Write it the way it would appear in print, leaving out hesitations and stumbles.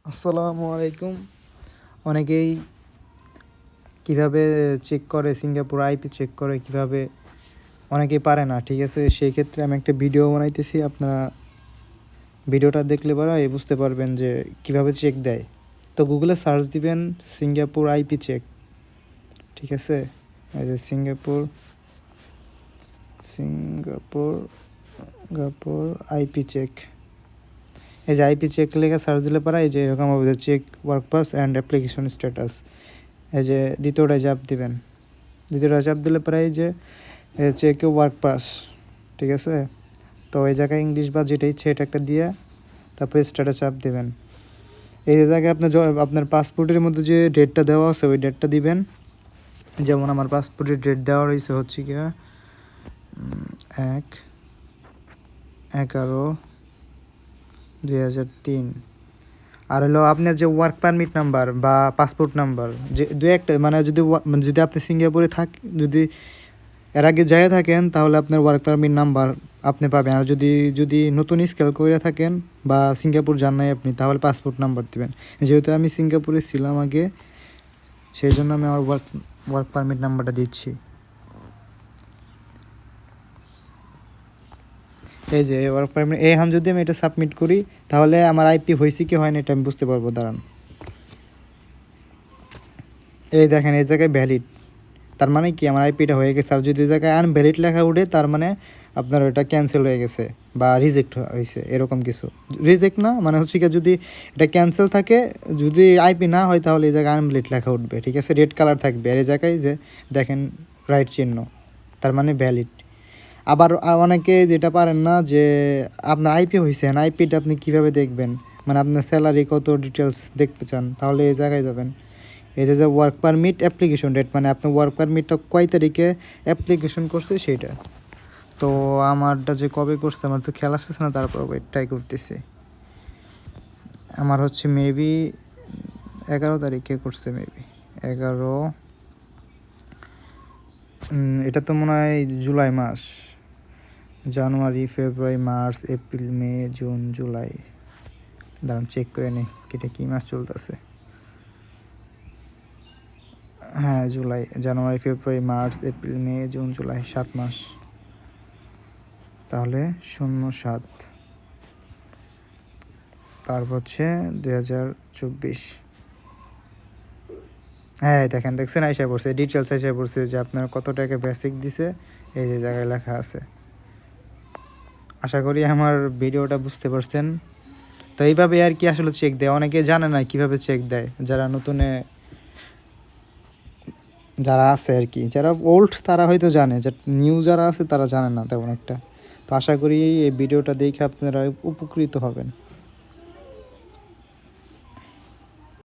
আসসালামু আলাইকুম। অনেকেই কিভাবে চেক করে সিঙ্গাপুর আইপি চেক করে কিভাবে অনেকেই পারে না, ঠিক আছে? সেই ক্ষেত্রে আমি একটা ভিডিও বানাইতেছি। আপনারা ভিডিওটা দেখলে পরে বুঝতে পারবেন যে কিভাবে চেক দেয়। তো গুগলে সার্চ দিবেন সিঙ্গাপুর আইপি চেক, ঠিক আছে? এই যে Singapore Singapore Singapore IP check, এই যে আইপি চেক লেখা সার্চ দিলে পরে এই যে এরকম হবে, চেক ওয়ার্কপাস অ্যান্ড অ্যাপ্লিকেশন স্ট্যাটাস। এই যে দ্বিতীয়টা চাপ দিবেন, দ্বিতীয়টা চাপ দিলে পরে এই যে চেক ওয়ার্ক পাস, ঠিক আছে? তো এই জায়গায় ইংলিশ বা যেটা ইচ্ছে এটা একটা দিয়ে তারপরে স্টার্টে চাপ দেবেন। এই জায়গায় আপনার পাসপোর্টের মধ্যে যে ডেটটা দেওয়া আছে ওই ডেটটা দিবেন। যেমন আমার পাসপোর্টের ডেট দেওয়া রয়েছে হচ্ছে কি 1/11/2003। আর হলো আপনার যে ওয়ার্ক পারমিট নাম্বার বা পাসপোর্ট নাম্বার, যে দু একটা মানে যদি আপনি সিঙ্গাপুরে যদি এর আগে যাইয়া থাকেন তাহলে আপনার ওয়ার্ক পারমিট নাম্বার আপনি পাবেন। আর যদি নতুন স্কেল করে থাকেন বা সিঙ্গাপুর যান নাই আপনি, তাহলে পাসপোর্ট নাম্বার দেবেন। যেহেতু আমি সিঙ্গাপুরে ছিলাম আগে, সেই জন্য আমি আমার ওয়ার্ক পারমিট নাম্বারটা দিচ্ছি। এই যে ওয়ার্ক পারমিট, এখন যদি আমি এটা সাবমিট করি তাহলে আমার আইপি হয়েছে কি হয় না এটা আমি বুঝতে পারবো। দাঁড়ান, এই দেখেন এই জায়গায় ভ্যালিড, তার মানে কি আমার আইপিটা হয়ে গেছে। আর যদি জায়গায় আনভ্যালিড লেখা উঠে তার মানে আপনার ওটা ক্যান্সেল হয়ে গেছে বা রিজেক্ট হয়েছে, এরকম কিছু। রিজেক্ট না মানে হচ্ছে কি, যদি এটা ক্যান্সেল থাকে, যদি আইপি না হয় তাহলে এই জায়গায় আনভ্যালিড লেখা উঠবে, ঠিক আছে? রেড কালার থাকবে। আর এই জায়গায় যে দেখেন রাইট চিহ্ন, তার মানে ভ্যালিড। আবার অনেকে যেটা পারেন না যে আপনার আইপি হয়েছে, আইপিটা আপনি কীভাবে দেখবেন, মানে আপনার স্যালারি কত ডিটেলস দেখতে চান, তাহলে এই জায়গায় যাবেন। এই যে ওয়ার্ক পারমিট অ্যাপ্লিকেশন ডেট, মানে আপনার ওয়ার্ক পারমিটটা কয় তারিখে অ্যাপ্লিকেশন করছে সেইটা। তো আমারটা যে কবে করছে আমার তো খেয়াল আসতেছে না, তারপর ট্রাই করতেছি। আমার হচ্ছে মেবি 11 তারিখে করছে, মেবি 11। এটা তো মনে হয় জুলাই মাস, January February March April May June July. দাঁড়ান চেক করে নিই এটা কী মাস চলতেছে। হ্যাঁ July, January February March April May June July, 7 মাস। তাহলে 07, তারপর হচ্ছে 2024। হ্যাঁ দেখেন, দেখছেন আইসা পড়ছে, ডিটেলস আইসা পড়ছে যে আপনার কত টাকা বেসিক দিছে, এই যে জায়গায় লেখা আছে। আশা করি আমার ভিডিওটা বুঝতে পারছেন। তো এইভাবে আর কি আসলে চেক দেয়, অনেকে জানে না কিভাবে চেক দেয়। যারা নতুনে যারা আছে আর কি, যারা ওল্ড তারা হয়তো জানে, যে নিউ যারা আছে তারা জানে না তেমন একটা। তো আশা করি এই ভিডিওটা দেখে আপনারা উপকৃত হবেন।